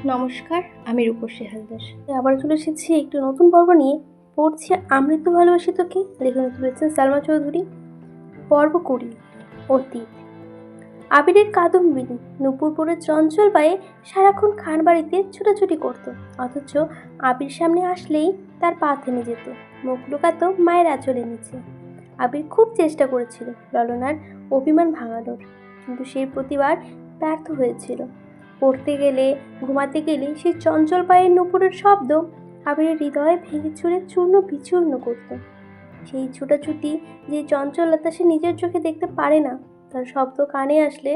নমস্কার, আমি রূপসী হালদার। আবার চলে এসেছি একটু নতুন পর্ব নিয়ে। পড়ছি আমৃত্যু ভালোবাসি তোকে, লেখনে তুলেছেন সালমা চৌধুরী। পর্ব 20, অতীত। আবিরের কাদম্বিনী নুপুরপুরের চঞ্চল পায়ে সারাক্ষণ খান বাড়িতে ছুটাছুটি করত, অথচ আবির সামনে আসলেই তার পা থেমে যেত, মুখ লুকাতো মায়ের আঁচলের নিচে। আবির খুব চেষ্টা করেছিল ললনার অভিমান ভাঙানোর, কিন্তু সেই প্রতিবার ব্যর্থ হয়েছিল। পড়তে গেলে, ঘুমাতে গেলে সেই চঞ্চল পায়ের নুপুরের শব্দ আবিরের হৃদয়ে ভেঙে চুরে চূর্ণ বিচূর্ণ করত। সেই ছুটাছুটি, যে চঞ্চলতা সে নিজের চোখে দেখতে পারে না, তার শব্দ কানে আসলে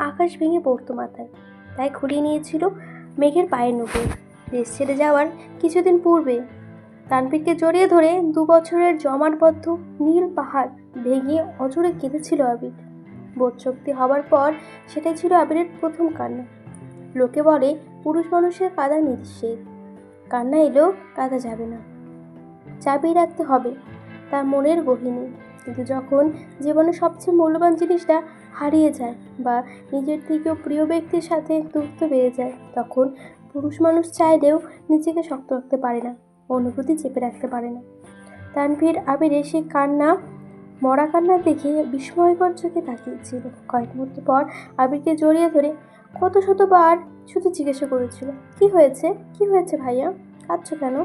আকাশ ভেঙে পড়তো মাথায়। তাই খুঁড়িয়ে নিয়েছিল মেঘের পায়ের নুপুর। দেশ ছেড়ে যাওয়ার কিছুদিন পূর্বে তানভীরকে জড়িয়ে ধরে 2 বছরের জমাটবদ্ধ নীল পাহাড় ভেঙে অজরে কেঁদেছিল আবির। বোধশক্তি হবার পর সেটাই ছিল আবিরের প্রথম কান্না। লোকে বলে পুরুষ মানুষের কাঁদা নিষেধ, কান্না এলেও কাঁদা যাবে না, চাপিয়ে রাখতে হবে তার মনের গহীনে। কিন্তু যখন জীবনের সবচেয়ে মূল্যবান জিনিসটা হারিয়ে যায় বা নিজের থেকেও প্রিয় ব্যক্তির সাথে দূরত্ব বেড়ে যায়, তখন পুরুষ মানুষ চাইলেও নিজেকে শক্ত রাখতে পারে না, অনুভূতি চেপে রাখতে পারে না। তানভীর আবিরের সেই কান্না, মরা কান্না দেখে বিস্ময়কর চোখে তাকিয়েছিল। কয়েক মুহূর্ত পর আবিরকে জড়িয়ে ধরে কত শতবার শুধু জিজ্ঞাসা করেছিল, কি হয়েছে, কি হয়েছে ভাইয়া, কাঁদছো কেন,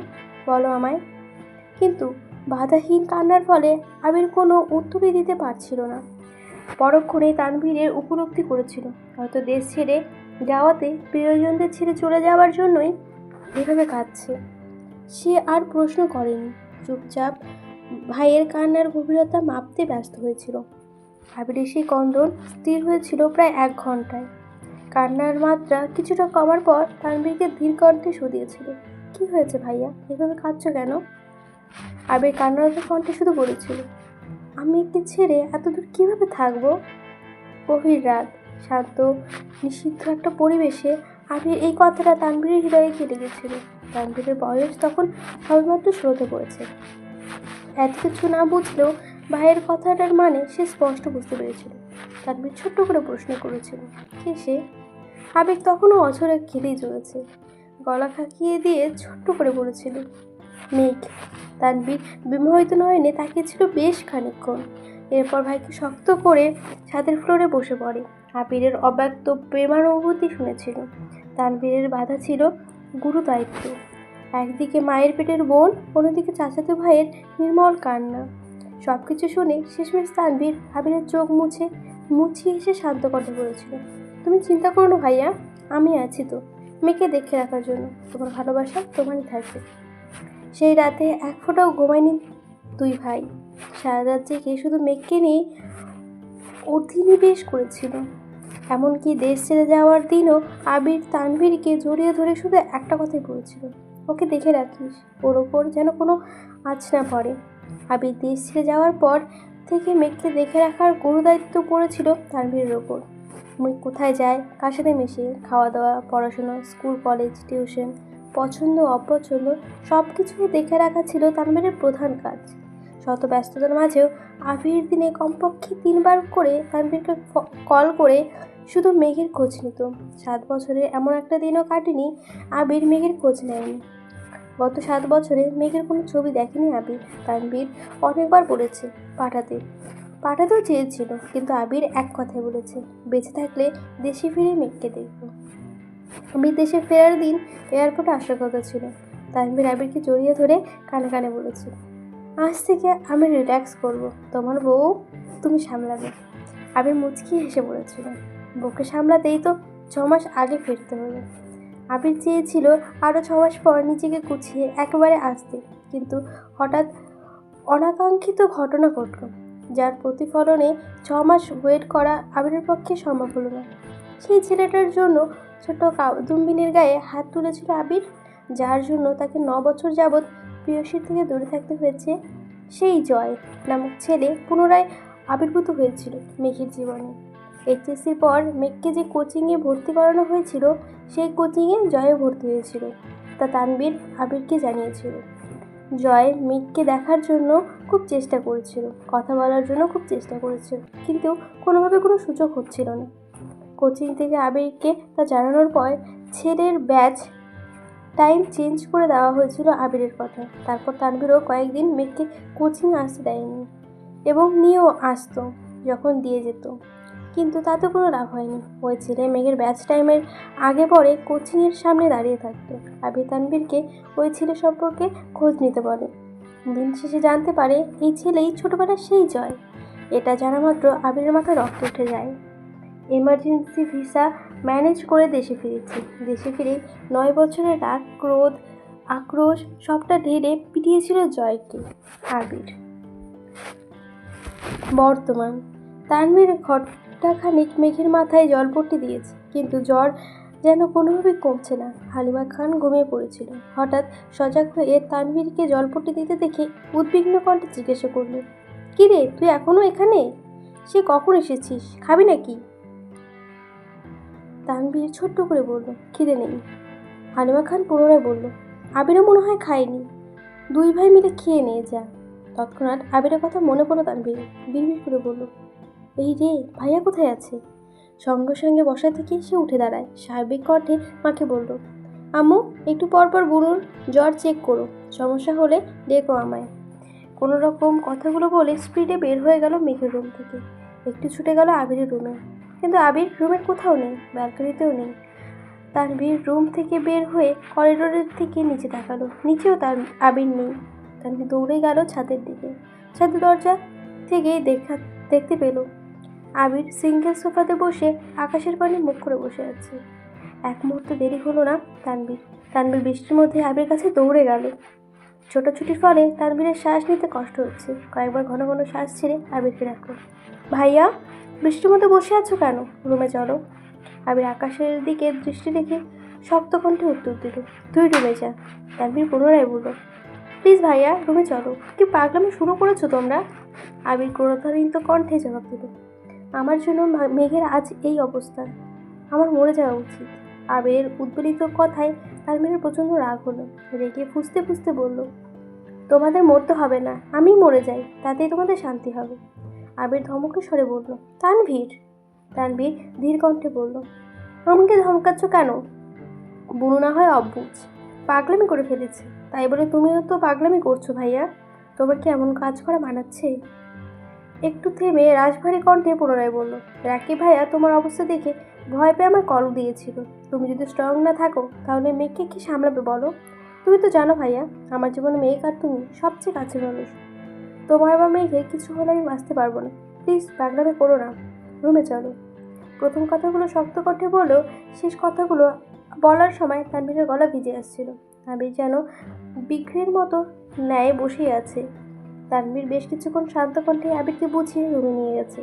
বলো আমায়। কিন্তু বাধাহীন কান্নার ফলে আবির কোনো উত্তরই দিতে পারছিল না। পরক্ষণে তানভীরের উপলব্ধি করেছিল, হয়তো দেশ ছেড়ে যাওয়াতে প্রিয়জনদের ছেড়ে চলে যাওয়ার জন্যই এভাবে কাঁদছে। সে আর প্রশ্ন করেনি, চুপচাপ ভাইয়ের কান্নার গভীরতা মাপতে ব্যস্ত হয়েছিল। আবিরের সেই কন্দন স্থির হয়েছিল প্রায় 1 ঘন্টায়। কান্নার মাত্রা কিছুটা কমার পর তানভীরকে ধীর কণ্ঠে শুধিয়েছিল, কি হয়েছে ভাইয়া, এভাবে কাঁদছো কেন। আবির কান্নারত কণ্ঠে শুধু বলেছিল, আমি একে ছেড়ে এতদূর কীভাবে থাকবো। গভীর রাত, শান্ত নিষিদ্ধ একটা পরিবেশে আবির এই কথাটা তানভীরের হৃদয়ে কেটে গেছিল। তানভীরের বয়স তখন সবেমাত্র 16 পড়েছে। এত কিছু না বুঝলেও ভাইয়ের কথাটার মানে সে স্পষ্ট বুঝতে পেরেছিল। তানভীর ছোট্ট করে প্রশ্ন করেছিল, কে সে। আবেগ তখনও অঝরে খেলেই চলেছে। গলা খাকিয়ে দিয়ে ছোট্ট করে বলেছিল, মেঘ। তানভীর বিমোহিত নয়নে তাকিয়েছিল বেশ খানিকক্ষণ। এরপর ভাইকে শক্ত করে ছাদের ফ্লোরে বসে পড়ে। আবিরের অব্যক্ত প্রেমানুভূতি শুনেছিল। তানভীরের বাধা ছিল গুরু দায়িত্ব। একদিকে মায়ের পেটের বোন, অন্যদিকে চাচাতো ভাইয়ের নির্মল কান্না। সব কিছু শুনে শেষমেশ তানভীর আবিরের চোখ মুছিয়ে এসে শান্ত কণ্ঠে বলেছিল, তুমি চিন্তা করো না ভাইয়া, আমি আছি তো, মেয়েকে দেখে রাখার জন্য। তোমার ভালোবাসা তোমারই থাকবে। সেই রাতে 1 ফোঁটাও ঘুমায়নি 2 ভাই। সারা রাত জেগে শুধু মেঘকে নিয়ে অধিনিবেশ করেছিল। এমনকি দেশ ছেড়ে যাওয়ার দিনও আবির তানভীরকে জড়িয়ে ধরে শুধু একটা কথাই বলেছিল, ওকে দেখে রাখিস, ওর ওপর যেন কোনো আঁচ না পড়ে। আবির দেশ ছেড়ে যাওয়ার পর থেকে মেঘকে দেখে রাখার গুরুদায়িত্ব পড়েছিল তানভীরের ওপর। মেঘ কোথায় যায়, কার সাথে মিশে, খাওয়া দাওয়া, পড়াশোনা, স্কুল কলেজ, টিউশন, পছন্দ অপছন্দ সব কিছু দেখে রাখা ছিল তানভীরের প্রধান কাজ। শত ব্যস্ততার মাঝেও আবির দিনে কমপক্ষে 3 বার করে তানভীরকে কল করে শুধু মেঘের খোঁজ নিত। 7 বছরে এমন একটা দিনও কাটেনি আবির মেঘের খোঁজ নেয়নি। গত 7 বছরে মেঘের কোনো ছবি দেখেনি আবির। তানভীর অনেকবার বলেছে পাঠাতেও চেয়েছিল, কিন্তু আবির এক কথাই বলেছে, বেঁচে থাকলে দেশে ফিরে মেঘকে দেখব। আবির দেশে ফেরার দিন এয়ারপোর্টে আসার কথা ছিল। তানভীর আবিরকে জড়িয়ে ধরে কানে কানে বলেছে, আজ থেকে আমি রিল্যাক্স করব, তোমার বউ তুমি সামলাবে। আবির মুচকি হেসে বলেছিল, বউকে সামলাতেই তো 6 মাস আগে ফিরতে হলো। আবির চেয়েছিল আরও 6 মাস পর নিজেকে গুছিয়ে একেবারে আসতে, কিন্তু হঠাৎ অনাকাঙ্ক্ষিত ঘটনা ঘটল, যার প্রতিফলনে 6 মাস ওয়েট করা আবিরের পক্ষে সম্ভব হলো না। সেই ছেলেটার জন্য ছোট কাদম্বিনীর গায়ে হাত তুলেছিল আবির, যার জন্য তাকে 9 বছর যাবৎ প্রিয়সীর থেকে দূরে থাকতে হয়েছে। সেই জয় নামক ছেলে পুনরায় আবির্ভূত হয়েছিল মেঘের জীবনে। এইচএসসির পর মেঘকে যে কোচিংয়ে ভর্তি করানো হয়েছিল, সেই কোচিংয়ে জয়ে ভর্তি হয়েছিল, তা তানভীর আবিরকে জানিয়েছিল। জয় মেঘকে দেখার জন্য খুব চেষ্টা করেছিল, কথা বলার জন্য খুব চেষ্টা করেছিল, কিন্তু কোনোভাবে কোনো সুযোগ হচ্ছিল না। কোচিং থেকে আবিরকে তা জানানোর পর ছেলের ব্যাচ টাইম চেঞ্জ করে দেওয়া হয়েছিল আবিরের কথা। তারপর তানভীরও কয়েকদিন মেঘকে কোচিং আসতে দেয়নি এবং নিয়েও আসতো যখন দিয়ে যেত, কিন্তু তাতে কোনো লাভ হয়নি। ওই ছেলে মেঘের ব্যাচ টাইমের আগে পরে কোচিংয়ের সামনে দাঁড়িয়ে থাকতো। আবির তানভীরকে ওই ছেলে সম্পর্কে খোঁজ নিতে বলে। দিন শেষে জানতে পারে এই ছেলেই ছোটবেলার সেই জয়। এটা জানা মাত্র আবিরের মাথায় রক্ত উঠে যায়। এমার্জেন্সি ভিসা ম্যানেজ করে দেশে ফিরেছি। দেশে ফিরে 9 বছরের রাগ, ক্রোধ, আক্রোশ সবটা ঢেলে পিটিয়েছিল জয়কে আবির। বর্তমান তানভীর ঘণ্টাখানিক মেঘের মাথায় জলপট্টি দিয়েছে, কিন্তু জ্বর যেন কোনোভাবেই কমছে না। হালিমা খান ঘুমিয়ে পড়েছিল। হঠাৎ সজাগ হয়ে তানভীরকে জলপট্টি দিতে দেখে উদ্বিগ্ন কণ্ঠে জিজ্ঞাসা করল, কি রে, তুই এখনো এখানে? সে কখন এসেছিস? খাবি নাকি? তানভীর ছোট্ট করে বলল, খিদে নেই। হালিমা খান পুনরায় বলল, আবিরও মনে হয় খায়নি, দুই ভাই মিলে খেয়ে নিয়ে যা। তৎক্ষণাৎ আবিরের কথা মনে পড়ল তানভীর বিড়বিড় করে বলল, এই রে, ভাইয়া কোথায় আছে? সঙ্গে সঙ্গে বসা থেকে সে উঠে দাঁড়ায়। স্বাভাবিক কণ্ঠে মাকে বলল, আম্মু, একটু পরপর বুনুর জ্বর চেক করো, সমস্যা হলে ডেকো আমায়। কোনো রকম কথাগুলো বলে স্পিডে বের হয়ে গেল মেঘের রুম থেকে। একটু ছুটে গেল আবিরের রুমে, কিন্তু আবির রুমের কোথাও নেই, ব্যালকনিতেও নেই। তানভীর রুম থেকে বের হয়ে করিডোরের দিকে নিচে তাকালো, নিচেও তার আবির নেই। তানভীর দৌড়ে গেল ছাদের দিকে। ছাদের দরজা থেকে দেখতে পেল আবির সিঙ্গেল সোফাতে বসে আকাশের পানে মুখ করে বসে আছে। এক মুহূর্ত দেরি হলো না তানভীর বৃষ্টির মধ্যে আবির কাছে দৌড়ে গেল। ছোটাছুটির ফলে তানভীরের শ্বাস নিতে কষ্ট হচ্ছে। কয়েকবার ঘন ঘন শ্বাস ছেড়ে আবিরকে ডাকল, ভাইয়া, বৃষ্টির মধ্যে বসে আছো কেন? রুমে চলো। আবির আকাশের দিকে দৃষ্টি রেখে শক্ত কণ্ঠে উত্তর দিল, তুই রুমে যা। তানভীর পুনরায় বলল, প্লিজ ভাইয়া, রুমে চলো। কি পাগলামি শুরু করেছো তোমরা? আবির ক্রোধান্বিত কণ্ঠে জবাব দিল, আমার জন্য মেঘের আজ এই অবস্থা, আমার মরে যাওয়া উচিত। আবিরের উদ্বেলিত কথায় তানভীরের প্রচণ্ড রাগ হলো। রেগে ফুঁসতে ফুঁসতে বলল, তোমাদের মরতে হবে না, আমি মরে যাই, তাতেই তোমাদের শান্তি হবে। আবির ধমকে স্বরে বলল, তানভীর। তানভীর ধীর কণ্ঠে বলল, আমাকে ধমকাচ্ছ কেন? বুনু না হয় অবুঝ, পাগলামি করে ফেলেছে, তাই বলে তুমিও তো পাগলামি করছো ভাইয়া। তোমার কি এমন কাজ করা মানাচ্ছে? একটু থেমে রাশভারী কণ্ঠে পুনরায় বলল, রাকিব ভাইয়া তোমার অবস্থা দেখে ভয় পেয়ে আমার কল দিয়েছিল। তুমি যদি স্ট্রং না থাকো তাহলে মেয়েকে কি সামলাবে বলো? তুমি তো জানো ভাইয়া, আমার জীবনে মেয়ে আর তুমি সবচেয়ে কাছের মানুষ। তোমার বা মেয়েকে কিছু হলে আমি বাঁচতে পারবো না। প্লিজ পাগলামি করো না, রুমে চলো। প্রথম কথাগুলো শক্ত কণ্ঠে বলেও শেষ কথাগুলো বলার সময় তানভীরের গলা ভিজে আসছিল। আবির যেন বিঘ্নের মতো ন্যায় বসেই আছে। তানভীর বেশ কিছুক্ষণ শান্ত কণ্ঠে আবিরকে বুঝিয়ে রুমে নিয়ে গেছে।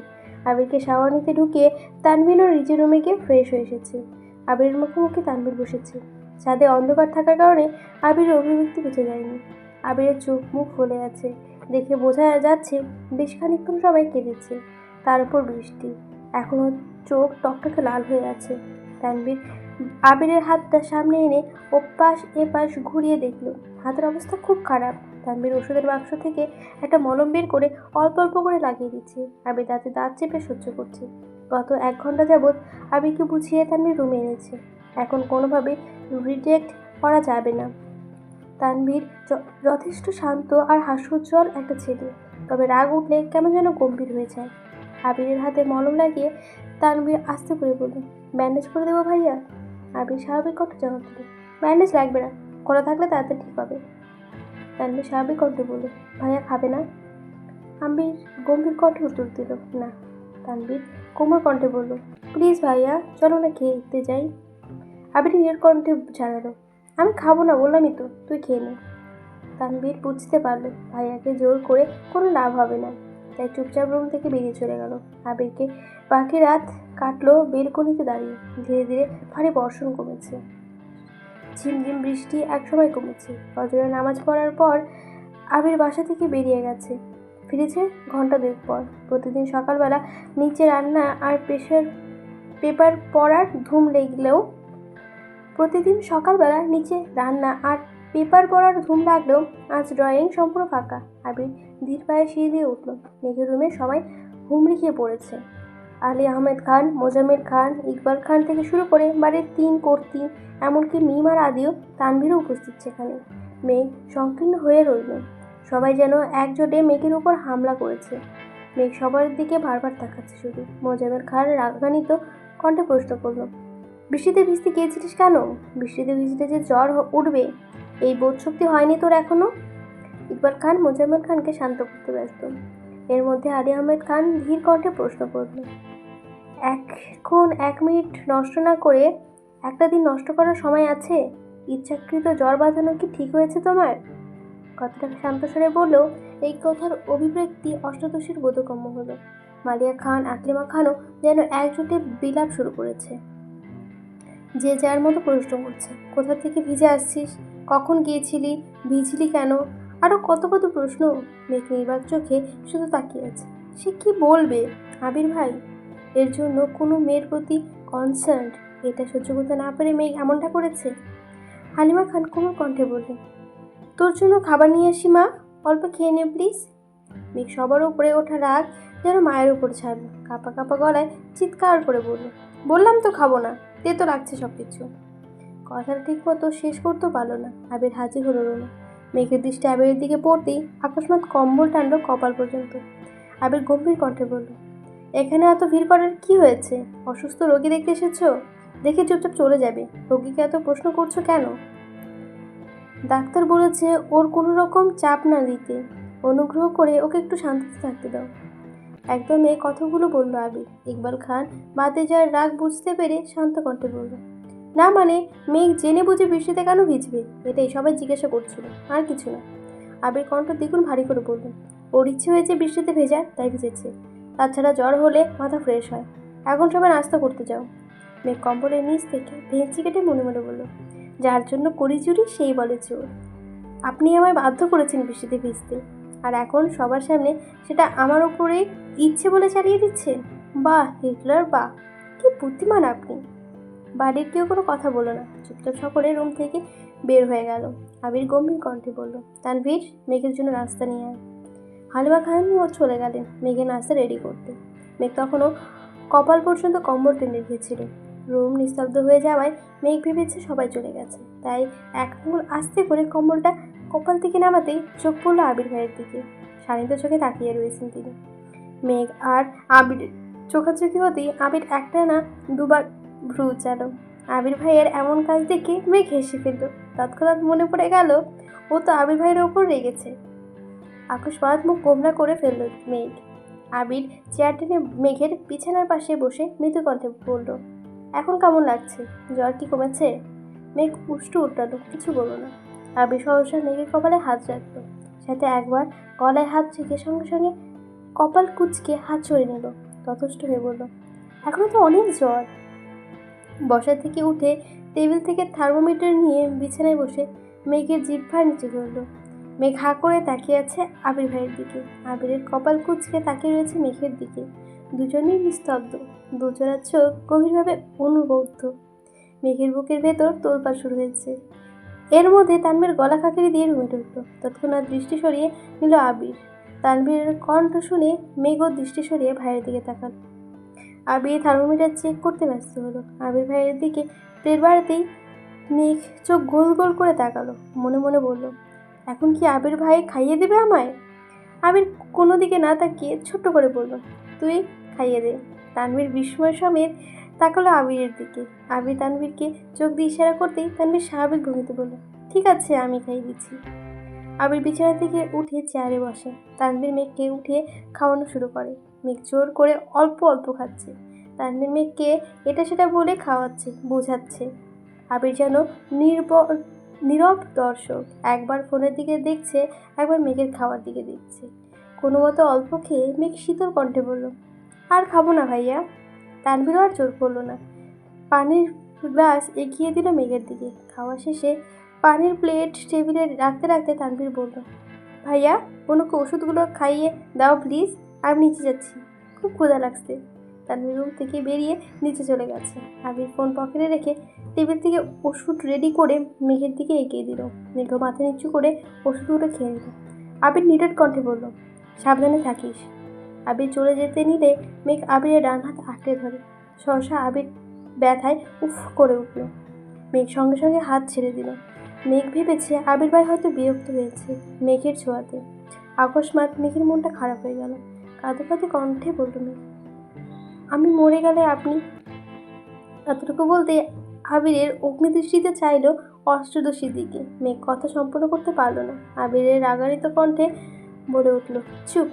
আবিরকে শাওয়ার নিতে ঢুকিয়ে তানভীরও নিজের রুমে গিয়ে ফ্রেশ হয়ে এসেছে। আবিরের মুখোমুখি তানভীর বসেছে। ছাদে অন্ধকার থাকার কারণে আবিরের অভিব্যক্তি বুঝে যায়নি। আবিরের চোখ মুখ ফুলে আছে, দেখে বোঝা যাচ্ছে বেশ খানিকক্ষণ সময় কেটেছে। তার উপর বৃষ্টি, এখনও চোখ টকটকে লাল হয়ে আছে। তানভীর আবিরের হাতটা সামনে এনে ওপাশ এপাশ ঘুরিয়ে দেখল, হাতের অবস্থা খুব খারাপ। তানভীর ওষুধের বাক্স থেকে একটা মলম বের করে অল্প অল্প করে লাগিয়ে দিচ্ছে। আবির দাঁতে দাঁত চেপে সহ্য করছে। গত 1 ঘন্টা যাবৎ আবিরকে বুঝিয়ে তানভীর রুমে এনেছে। এখন কোনোভাবে রিজেক্ট করা যাবে না। তানভীর যথেষ্ট শান্ত আর হাস্যোজ্জ্বল একটা ছেলে, তবে রাগ উঠলে কেমন যেন গম্ভীর হয়ে যায়। আবিরের হাতে মলম লাগিয়ে তানভীর আস্তে করে বলল, ব্যান্ডেজ করে দেবো ভাইয়া? আবির স্বাভাবিক কণ্ঠে জবাব দিল, ব্যান্ডেজ লাগবে না, করা থাকলে তাড়াতাড়ি ঠিক হবে। তানভীর স্বাভাবিক কণ্ঠে বলল, ভাইয়া খাবে না? আবির গম্ভীর কণ্ঠে উত্তর দিল, না। তানভীর কোমল কণ্ঠে বলল, প্লিজ ভাইয়া, চলো না খেয়ে দিতে যাই। আবির নিজের কণ্ঠে জানালো, আমি খাবো না বললামই তো, তুই খেয়ে নে। তানভীর বুঝতে পারলো ভাইয়াকে জোর করে কোনো লাভ হবে না, তাই চুপচাপ রুম থেকে বেরিয়ে চলে গেল। আবিরকে বাকি রাত কাটলো বেলকনিতে দাঁড়িয়ে। ধীরে ধীরে ভারী বর্ষণ কমেছে। ঝিমঝিম বৃষ্টি একসময় কমেছে। ফজরের নামাজ পড়ার পর আবির বাসা থেকে বেরিয়ে গেছে। ফিরেছে ঘন্টা 2 পর। প্রতিদিন সকালবেলা নিচে রান্না আর পেপার পড়ার ধুম লাগলেও আজ ড্রয়িং সম্পূর্ণ ফাঁকা। আবির ধীর পায়ে সিঁড়ি দিয়ে উঠল। মেঘের রুমে সবাই হুমড়ি খেয়ে পড়েছে। আলী আহমেদ খান, মোজাম্মেল খান, ইকবাল খান থেকে শুরু করে বাড়ির 3 কর্তি, এমনকি মিম আর আদিও, তানভীরও উপস্থিত সেখানে। মেঘ সংকীর্ণ হয়ে রইল। সবাই যেন একজোটে মেঘের উপর হামলা করেছে। মেঘ সবার দিকে বারবার তাকাচ্ছে শুধু। মোজাম্মেল খান রাগান্বিত কণ্ঠে প্রশ্ন করল, বৃষ্টিতে ভিজতে গিয়েছিলিস কেন? বৃষ্টিতে ভিজতে যে জ্বর উঠবে এই বোধশক্তি হয়নি তোর এখনো? ইকবাল খান মোজাম্মেল খানকে শান্ত করতে ব্যস্ত। এর মধ্যে আলী আহমেদ খান ধীর কণ্ঠে প্রশ্ন করল, এখন 1 মিনিট নষ্ট না করে একটা দিন নষ্ট করার সময় আছে? ইচ্ছাকৃত জ্বর বাঁধানো কি ঠিক হয়েছে তোমার? কথাটা শান্ত স্বরে বললেও এই কথার অভিব্যক্তি অষ্টাদশীর বোধগম্য হলো। মালিয়া খান, আকলিমা খানও যেন একজোটে বিলাপ শুরু করেছে। যে যার মতো প্রশ্ন করছে, কোথা থেকে ভিজে আসছিস, কখন গিয়েছিলি, ভিজলি কেন, আরও কত কত প্রশ্ন। মেঘ নির্বাক চোখে শুধু তাকিয়ে আছে। সে কি বলবে? আবির ভাই এর জন্য কোনো মেয়ের প্রতি কনসার্ন, এটা সহ্য করতে না পেরে মেঘ এমনটা করেছে। হালিমা খান কোমল কণ্ঠে বললেন, তোর জন্য খাবার নিয়ে আসি মা, অল্প খেয়ে নে প্লিজ। মেঘ সবার উপরে ওঠা রাগ যেন মায়ের উপর ছাড়লো। কাঁপা কাঁপা গলায় চিৎকার করে বললাম তো খাবো না, তেতো লাগছে সব কিছু। কথাটা ঠিক মতো শেষ করতেও পারলো না। আবির হাজির হলো রুমে। মেঘের দৃষ্টি আবিরের দিকে পড়তেই আকস্মাৎ কম্বল টানল কপাল পর্যন্ত। আবির গম্ভীর কণ্ঠে বলল, এখানে এত ভিড় করার কি হয়েছে? অসুস্থ রোগী দেখতে এসেছো? দেখে চুপচাপ চলে যাবে। রোগীকে এত প্রশ্ন করছো কেন? ডাক্তার বলেছে ওর কোনো রকম চাপ না দিতে, অনুগ্রহ করে ওকে একটু শান্তিতে থাকতে দাও। একদম এই কথাগুলো বলল আবির। ইকবাল খান বাদে যার রাগ বুঝতে পেরে শান্ত কণ্ঠে বলল, না মানে মেঘ জেনে বুঝে বৃষ্টিতে কেন ভিজবে, এটাই সবাই জিজ্ঞাসা করছিল, আর কিছু না। আবির কণ্ঠ দ্বিগুণ ভারী করে বলল, ওর ইচ্ছে হয়েছে বৃষ্টিতে ভেজার, তাই ভিজেছে। তাছাড়া জ্বর হলে মাথা ফ্রেশ হয়। এখন সবাই নাস্তা করতে যাও। মেঘ কম্বলের নিচ থেকে ভেঙচি কেটে মনে মনে বলল, যার জন্য করি চুরি সেই বলে চোর। আপনি আমায় বাধ্য করেছেন বৃষ্টিতে ভিজতে, আর এখন সবার সামনে সেটা আমার উপরে ইচ্ছে বলে চালিয়ে দিচ্ছেন। বাহ হিটলার, বাহ, কি বুদ্ধিমান আপনি। বাড়ির কেউ কোনো কথা বলল না। চুপচাপ সকলে রুম থেকে বের হয়ে গেল। আবির গম্ভীর কণ্ঠে বলল, তানভীর, মেঘের জন্য নাস্তা নিয়ে আয়। হালিমা খানও চলে গেলেন মেঘের নাস্তা রেডি করতে। মেঘ তখনও কপাল পর্যন্ত কম্বল টেনে রেখেছিল। রুম নিস্তব্ধ হয়ে যাওয়ায় মেঘ ভেবেছে সবাই চলে গেছে, তাই এক আঙুল আস্তে করে কম্বলটা কপাল থেকে নামাতেই চোখ পড়ল আবির ভাইয়ের দিকে। শানিত চোখে তাকিয়ে রয়েছেন তিনি। মেঘ আর আবির চোখাচোখি হতেই আবির একটা না দুবার ভ্রু চালো। আবির ভাইয়ের এমন কাজ দেখে মেঘ হেসে ফেলল। তৎক্ষণাৎ মনে পড়ে গেল ও তো আবির ভাইয়ের ওপর রেগেছে। আকস্মাৎ মুখ গোমরা করে ফেলল মেঘ। আবির চেয়ার টেনে মেঘের বিছানার পাশে বসে মৃদু কণ্ঠে বলল, এখন কেমন লাগছে? জ্বর কি কমেছে? মেঘ উষ্টু উঠল, কিছু বলল না। আবির সহসা মেঘের কপালে হাত রাখল, সাথে একবার গলায় হাত রেখে সঙ্গে সঙ্গে কপাল কুঁচকে হাত সরিয়ে নিল। তথস্থ হয়ে বলল, এখনো তো অনেক জ্বর। বসা থেকে উঠে টেবিল থেকে থার্মোমিটার নিয়ে বিছানায় বসে মেঘের জিহ্বার নিচে ধরল। মেঘ হাঁ করে তাকিয়ে আছে আবির ভাইয়ের দিকে। আবিরের কপাল কুঁচকে তাকিয়ে রয়েছে মেঘের দিকে। দুজনেই নিস্তব্ধ, দুজনের চোখ গভীরভাবে অনুবদ্ধ। মেঘের বুকের ভেতর তোলপাড় শুরু হয়েছে। এর মধ্যে তানভীর গলা খাঁকিয়ে দিয়ে রুমে ঢুকলো। তৎক্ষণাৎ দৃষ্টি সরিয়ে নিল আবির। তানভীরের কণ্ঠ শুনে মেঘও দৃষ্টি সরিয়ে ভাইয়ের দিকে তাকাল। আবির থার্মোমিটার চেক করতে ব্যস্ত হলো। আবির ভাইয়ের দিকে প্লেট বাড়াতেই মেঘ চোখ গোল গোল করে তাকালো। মনে মনে বলল, এখন কি আবির ভাই খাইয়ে দেবে আমায়? আবির কোনো দিকে না তাকিয়ে ছোট্ট করে বলল, তুই খাইয়ে দে। তানভীর বিস্ময় সমেত তাকালো আবিরের দিকে। আবির তানভীরকে চোখ দিয়ে ইশারা করতেই তানভীর স্বাভাবিক ভঙ্গিতে বলল, ঠিক আছে, আমি খাইয়ে দিচ্ছি। আবির বিছানা থেকে উঠে চেয়ারে বসে। তানভীর মেঘকে উঠে খাওয়ানো শুরু করে। মেঘ জোর করে অল্প অল্প খাচ্ছে। তানভীর মেঘকে এটা সেটা বলে খাওয়াচ্ছে, বোঝাচ্ছে। আবির যেন নীরব দর্শক, একবার ফোনের দিকে দেখছে, একবার মেঘের খাওয়ার দিকে দেখছে। কোনো মতো অল্প খেয়ে মেঘ শীতল কণ্ঠে বলল, আর খাবো না ভাইয়া। তানভীরও আর জোর করলো না। পানির গ্লাস এগিয়ে দিল মেঘের দিকে। খাওয়া শেষে পানির প্লেট টেবিলে রাখতে রাখতে তানভীর বলল, ভাইয়া, ওনাকে ওষুধগুলো খাইয়ে দাও প্লিজ, আমি নিচে যাচ্ছি, খুব ক্ষুধা লাগছে। তানভীর রুম থেকে বেরিয়ে নিচে চলে গেছে। আবির ফোন পকেটে রেখে টেবিল থেকে ওষুধ রেডি করে মেঘের দিকে এগিয়ে দিল। মেঘ মাথা নিচু করে ওষুধগুলো খেয়ে নিল। আবির নিরেট কণ্ঠে বলল, সাবধানে থাকিস। আবির চলে যেতে নিলে মেঘ আবিরের ডান হাত আঁকড়ে ধরে। সহসা আবির ব্যথায় উফ করে উঠল। মেঘ সঙ্গে সঙ্গে হাত ছেড়ে দিল। মেঘ ভেবেছে আবির ভাই হয়তো বিরক্ত হয়েছে মেঘের ছোঁয়াতে। আকস্মাৎ মেঘের মনটা খারাপ হয়ে গেল। কাঁদো কাঁদো কণ্ঠে বলল মেঘ, আমি মরে গেলে আপনি। এতটুকু বলতে আবিরের অগ্নিদৃষ্টিতে চাইল অষ্টদশীর দিকে। মেঘ কথা সম্পূর্ণ করতে পারল না। আবিরের রাগান্বিত কণ্ঠে বলে উঠল, চুপ।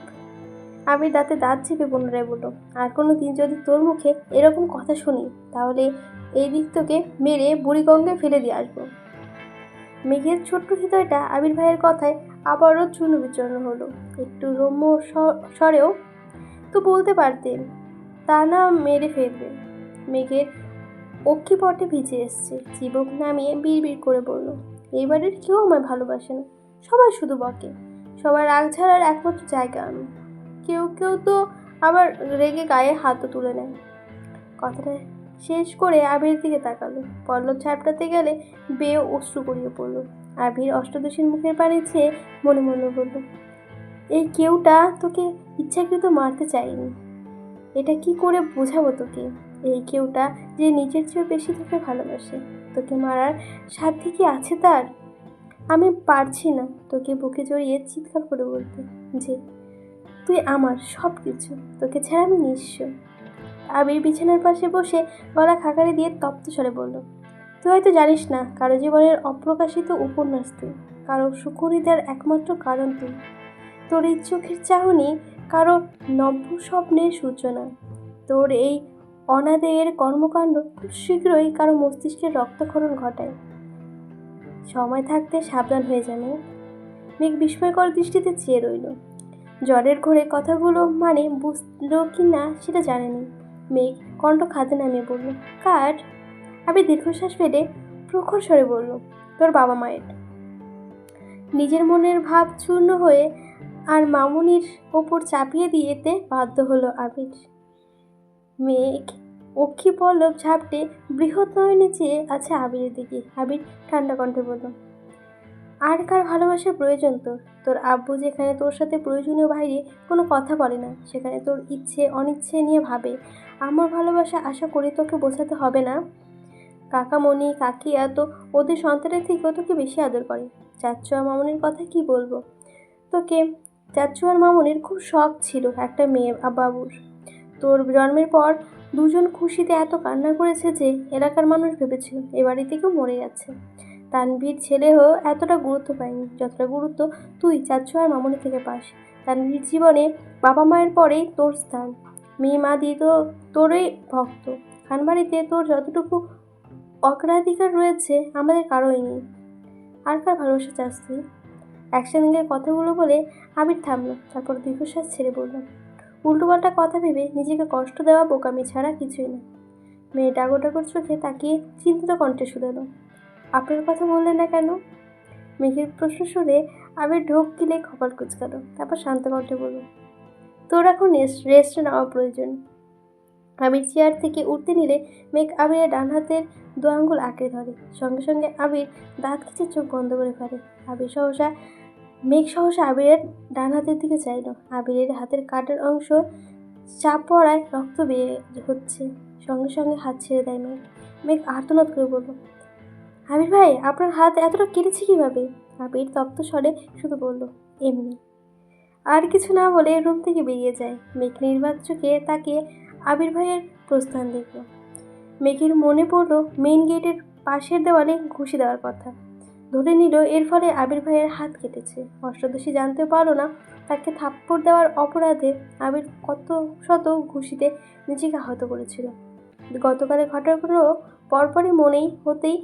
আবির দাঁতে দাঁত চেপে পুনরায় বলল, আর কোনো দিন যদি তোর মুখে এরকম কথা শুনি তাহলে এই দিক তোকে মেরে বুড়িগঙ্গায় ফেলে দিয়ে আসবো। মেঘের ছোট্ট হৃদয়টা আবির ভাইয়ের কথায় আবারও চূর্ণ বিচূর্ণ হলো। একটু রম্য স্বরেও তো বলতে পারতেন, তা না মেরে ফেলবে। মেঘের অক্ষিপটে ভিজে এসছে। চিবুক নামিয়ে বিড়বিড় করে বলল, এইবারের কেউ আমায় ভালোবাসে না, সবাই শুধু বকে। সবার রাগ ঝাড়ার একমাত্র জায়গা আমি। কেউ কেউ তো আবার রেগে গায়ে হাতও তুলে নেয়। কথাটা শেষ করে আবিরের দিকে তাকালো। পল্লব ঝাপটাতে গেলে বেয়ে অশ্রু গড়িয়ে পড়ল। আবির অষ্টদশীর মুখের পানে চেয়ে মনে মনে বলল, এই কেউটা তোকে ইচ্ছাকৃত মারতে চাইনি। এটা কি করে বোঝাবো তোকে? এই কেউটা যে নিজের চেয়ে বেশি তোকে ভালোবাসে, তোকে মারার সাধ্য কি আছে তার? আমি পারছি না তোকে বুকে জড়িয়ে চিৎকার করে বলতে যে তুই আমার সব কিছু, তোকে ছাড়া আমি নিঃস্ব। আবির বিছানার পাশে বসে গলা খাকারি দিয়ে তপ্ত স্বরে বলল, তুই হয়তো জানিস না, কারো জীবনের অপ্রকাশিত উপন্যাস তুই, কারো সুখরিতার একমাত্র কারণ তুই। তোর এই চোখের চাহনি কারো নব্য স্বপ্নের সূচনা। তোর এই অনাদেয়ের কর্মকাণ্ড খুব শীঘ্রই কারো মস্তিষ্কের রক্তক্ষরণ ঘটায়। সময় থাকতে সাবধান হয়ে যাবে। মেঘ বিস্ময়কর দৃষ্টিতে চেয়ে রইল। জ্বরের ঘোরে কথাগুলো মানে বুঝলো কি না সেটা জানেনি। মেঘ কণ্ঠ খাতে নামিয়ে বলল, কার? আমি দীর্ঘশ্বাস ফেলে প্রখর স্বরে বলল, তোর বাবা মায়ের। নিজের মনের ভাব চূর্ণ হয়ে আর মামুনির ওপর চাপিয়ে দিয়েতে বাধ্য হলো আবির। মেঘ অক্ষি পল্লব ঝাপটে বৃহৎ নয়নে চেয়ে আছে আবিরের দিকে। আবির ঠান্ডা কণ্ঠে বলল, আর কার ভালোবাসার প্রয়োজন তোর? তোর আব্বু যেখানে তোর সাথে প্রয়োজনীয় বাইরে কোনো কথা বলে না, সেখানে তোর ইচ্ছে অনিচ্ছে নিয়ে ভাবে। আমার ভালোবাসা আশা করি তোকে বোঝাতে হবে না। কাকামণি কাকিয়া তো ওদের সন্তানের থেকেও তোকে বেশি আদর করে। চাচ্চু আর মামনির কথা কি বলবো তোকে? চাচ্চু আর মামনির খুব শখ ছিল একটা মেয়ে বাবুর। তোর জন্মের পর দুজন খুশিতে এত কান্না করেছে যে এলাকার মানুষ ভেবেছিল এ বাড়ি থেকেও মরে গেছে। তানভীর ছেলেও এতটা গুরুত্ব পায়নি যতটা গুরুত্ব তুই চাচ্চু আর মামনি থেকে পাস। তানভীর জীবনে বাবা মায়ের পরেই তোর স্থান। মেয়ে মা দিয়ে তো তোরই ভক্ত। খানবাড়িতে তোর যতটুকু অগ্রাধিকার রয়েছে আমাদের কারোই নেই। আর কার ভালোবাসা চাস তুই? একসঙ্গে কথাগুলো বলে আবির থামলো, তারপর দীর্ঘশ্বাস ছেড়ে বলল, উল্টোপাল্টা কথা ভেবে নিজেকে কষ্ট দেওয়া বোকামি ছাড়া কিছুই না। মেয়ে ডাগর ডাগর চোখে তাকিয়ে চিন্তিত কণ্ঠে শুধালো, আপনার কথা বললেন না কেন? মেঘের প্রশ্ন শুনে আবির ঢোক গিলে কপাল কুচকালো, তারপর শান্ত কণ্ঠে বলল, তোর এখন রেস্ট নেওয়া প্রয়োজন। আবির চেয়ার থেকে উঠতে নিলে মেঘ আবিরের ডান হাতের দু আঙ্গুল আঁকড়ে ধরে। সঙ্গে সঙ্গে আবির দাঁত খিচে চোখ বন্ধ করে ফেলে। মেঘ সহসা আবিরের ডান হাতের দিকে চাইল। আবিরের হাতের কাটার অংশ চাপ পড়ায় রক্ত বেয়ে হচ্ছে। সঙ্গে সঙ্গে হাত ছেড়ে দেয় মেঘ। মেঘ আর্তনাদ করে বলল, আবির ভাই, আপনার হাত এতটা কেটেছে কিভাবে? আবির তপ্ত স্বরে শুধু বলল, এমনি। আর কিছু না বলে রুম থেকে বেরিয়ে যায়। মেঘ নির্বাক চোখে তাকিয়ে আবির ভাইয়ের প্রস্থান দেখল। মেঘের মনে পড়ল মেইন গেটের পাশের দেওয়ালে ঘুষি দেওয়ার কথা। ধরে নিল এর ফলে আবির ভাইয়ের হাত কেটেছে। অষ্টদশী জানতেও পারল না তাকে থাপ্পড় দেওয়ার অপরাধে আবির কত শত ঘুষিতে নিজেকে আহত করেছিল। গতকালের ঘটনাগুলো পরপরই মনেই হতেই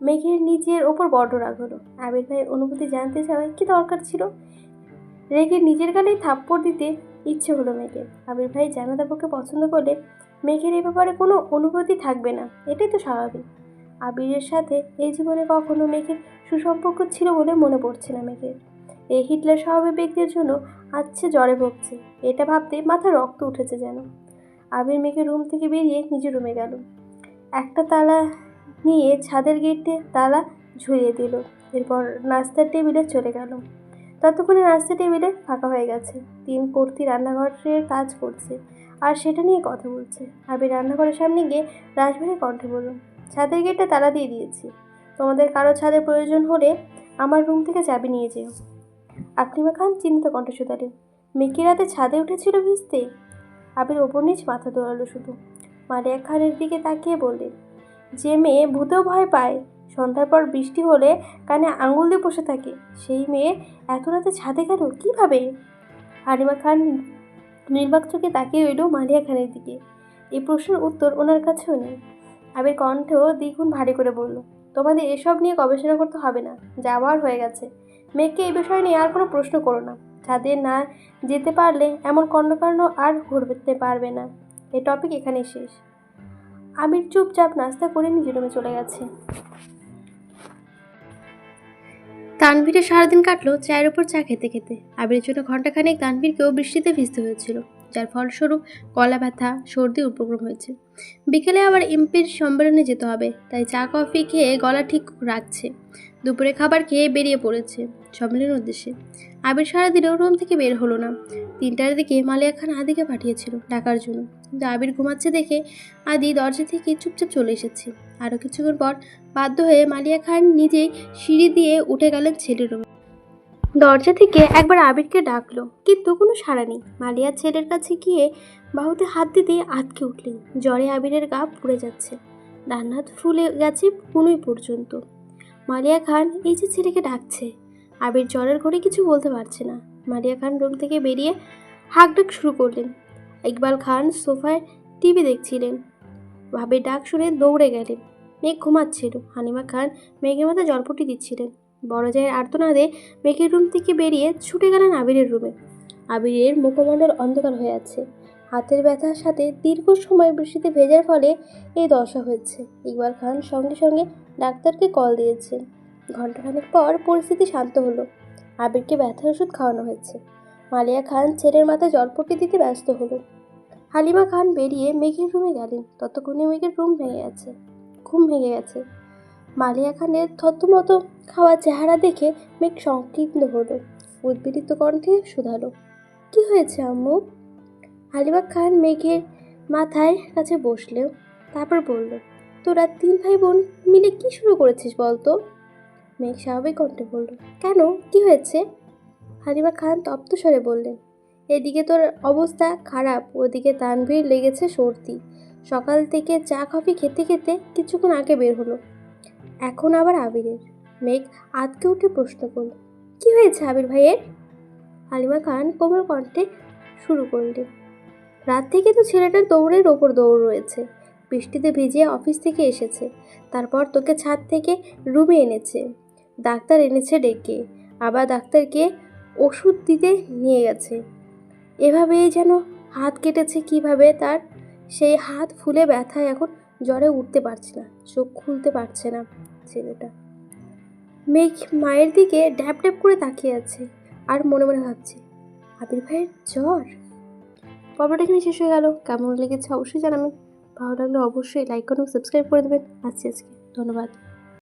মেঘের নিজের ওপর বড্ড রাগ হলো। আবির ভাইয়ের অনুভূতি জানতে চাওয়ায় কি দরকার ছিল? রেগে নিজের গালেই থাপ্পড় দিতে ইচ্ছে হলো মেঘের। আবির ভাই জানাদাবুকে পছন্দ করলে মেঘের এই ব্যাপারে কোনো অনুভূতি থাকবে না, এটাই তো স্বাভাবিক। আবিরের সাথে এই জীবনে কখনো মেঘের সুসম্পর্ক ছিল বলে মনে পড়ছে না মেঘের। এই হিটলার স্বভাবের ব্যক্তির জন্য আজ সে জ্বরে ভুগছে, এটা ভাবতে মাথায় রক্ত উঠেছে যেন। আবির মেঘের রুম থেকে বেরিয়ে নিজের রুমে গেল। একটা তালা নিয়ে ছাদের গেটে তালা ঝুলিয়ে দিল। এরপর নাস্তার টেবিলে চলে গেল। ততক্ষণে নাস্তা টেবিলে ফাঁকা হয়ে গেছে। তিন কর্তি রান্নাঘরের কাজ করছে আর সেটা নিয়ে কথা বলছে। আবির রান্নাঘরের সামনে গিয়ে রাশভারী কণ্ঠে বলল, ছাদের গেটটা তালা দিয়ে দিয়েছি। তোমাদের কারো ছাদের প্রয়োজন হলে আমার রুম থেকে চাবি নিয়ে যেও। আকলিমা খান চিন্তিত কণ্ঠে শুধালেন, মেকি রাতে ছাদে উঠেছিল ভিজতে? আবির ওপর নিচ মাথা দোলালো শুধু। মালিয়া খানের দিকে তাকিয়ে বললেন, যে মেয়ে ভূতেও ভয় পায়, সন্ধ্যার পর বৃষ্টি হলে কানে আঙুল দিয়ে বসে থাকে, সেই মেয়ে এত রাতে ছাদে গেল কীভাবে? হালিমা খান নির্বাক চোখে তাকিয়ে রইল মালিয়া খানের দিকে। এই প্রশ্নের উত্তর ওনার কাছেও নেই। আবির কণ্ঠেও দ্বিগুণ ভারী করে বলল, তোমাদের এসব নিয়ে গবেষণা করতে হবে না, যাওয়ার হয়ে গেছে। মেয়েকে এই বিষয় নিয়ে আর কোনো প্রশ্ন করো না। ছাদে না যেতে পারলে এমন কর্ণকাণ্ড আর ঘটতে পারবে না। এই টপিক এখানেই শেষ। আবির চুপচাপ নাস্তা করে নিজের রুমে চলে গেছে। তানভীরের সারাদিন কাটলো চায়ের উপর চা খেতে খেতে। আবিরের জন্য ঘণ্টাখানেক তানভীরকেও বৃষ্টিতে ভিজতে হয়েছিল, যার ফলস্বরূপ গলা ব্যথা, সর্দি উপক্রম হয়েছে। বিকেলে আবার এমপির সম্মেলনে যেতে হবে, তাই চা কফি খেয়ে গলা ঠিক রাখছে। দুপুরে খাবার খেয়ে বেরিয়ে পড়েছে সম্মেলনের উদ্দেশ্যে। আবির সারাদিনেও রুম থেকে বের হলো না। 3টার দিকে মালিয়া খান আদিকে পাঠিয়েছিল ডাকার জন্য, কিন্তু আবির ঘুমাচ্ছে দেখে আদি দরজা থেকে চুপচাপ চলে এসেছে। আরও কিছুক্ষণ পর বাধ্য হয়ে মালিয়া খান নিজেই সিঁড়ি দিয়ে উঠে গেলেন ছেলের রুমে। দরজা থেকে একবার আবিরকে ডাকলো, কিন্তু কোনো সাড়া নেই। মালিয়া ছেলের কাছে গিয়ে বাহুতে হাত দিতে আটকে উঠলেন। জ্বরে আবিরের গা পুড়ে যাচ্ছে, ডান হাত ফুলে গেছে কনুই পর্যন্ত। মালিয়া খান এই যে ছেলেকে ডাকছে। আবির জ্বরের ঘরে কিছু বলতে পারছে না। মালিয়া খান রুম থেকে বেরিয়ে হাঁকডাক শুরু করলেন। ইকবাল খান সোফায় টিভি দেখছিলেন। ভাবির ডাক শুনে দৌড়ে গেলেন। মেঘ ঘুমাচ্ছিল। হালিমা খান মেঘের মাথায় জলপট্টি দিচ্ছিলেন। বড় জায়ের আর্তনাদে মেঘের রুম থেকে বেরিয়ে ছুটে গেলেন আবিরের রুমে। আবিরের মুখমণ্ডল অন্ধকার হয়ে আছে। হাতের ব্যথার সাথে দীর্ঘ সময় বৃষ্টিতে ভেজার ফলে এই দশা হয়েছে। ইকবাল খান সঙ্গে সঙ্গে ডাক্তারকে কল দিয়েছেন। ঘণ্টাখানেক পর পরিস্থিতি শান্ত হলো। আবিরকে ব্যথার ওষুধ খাওয়ানো হয়েছে। মালিয়া খান ছেলের মাথায় জলপট্টি দিতে ব্যস্ত হলো। হালিমা খান বেরিয়ে মেঘের রুমে গেলেন। ততক্ষণে মেঘের ঘুম ভেঙে গেছে। মালিয়া খানের থতমত খাওয়া চেহারা দেখে মেঘ সংকীর্ণ হলো। উদ্বেলিত কণ্ঠে শুধালো, কি হয়েছে আম্মু? হালিমা খান মেঘের মাথায় কাছে বসলেও তারপর বলল, তোরা 3 ভাই বোন মিলে কি শুরু করেছিস বলতো? মেঘ স্বাভাবিক কণ্ঠে বলল, কেন, কি হয়েছে? হালিমা খান তপ্ত স্বরে বললেন, এদিকে তোর অবস্থা খারাপ, ওদিকে তানভীর লেগেছে সর্দি। সকাল থেকে চা কফি খেতে খেতে কিছুক্ষণ আগে বের হলো, এখন আবার আবিরের। মেঘ আতকে উঠে প্রশ্ন করল, কি হয়েছে আবির ভাইয়ের? হালিমা খান কোমল কণ্ঠে শুরু করলেন, রাত থেকে তো ছেলেটার দৌড়ের ওপর দৌড় রয়েছে। বৃষ্টিতে ভিজিয়ে অফিস থেকে এসেছে, তারপর তোকে ছাদ থেকে রুমে এনেছে, ডাক্তার এনেছে ডেকে, আবার ডাক্তারকে ওষুধ দিতে নিয়ে গেছে। এভাবেই যেন হাত কেটেছে কিভাবে তার, সেই হাত ফুলে ব্যথায় এখন জ্বরে উঠতে পারছে না, চোখ খুলতে পারছে না ছেলেটা। মেঘ মায়ের দিকে ড্যাপ ড্যাপ করে তাকিয়ে আছে আর মনে মনে ভাবছে, আবির ভাইয়ের জ্বর। পর্বটা এখানে শেষ হয়ে গেল। কেমন লেগেছে অবশ্যই জানাবেন। ভালো লাগলে অবশ্যই লাইক করুন, সাবস্ক্রাইব করে দেবেন। আজকে ধন্যবাদ।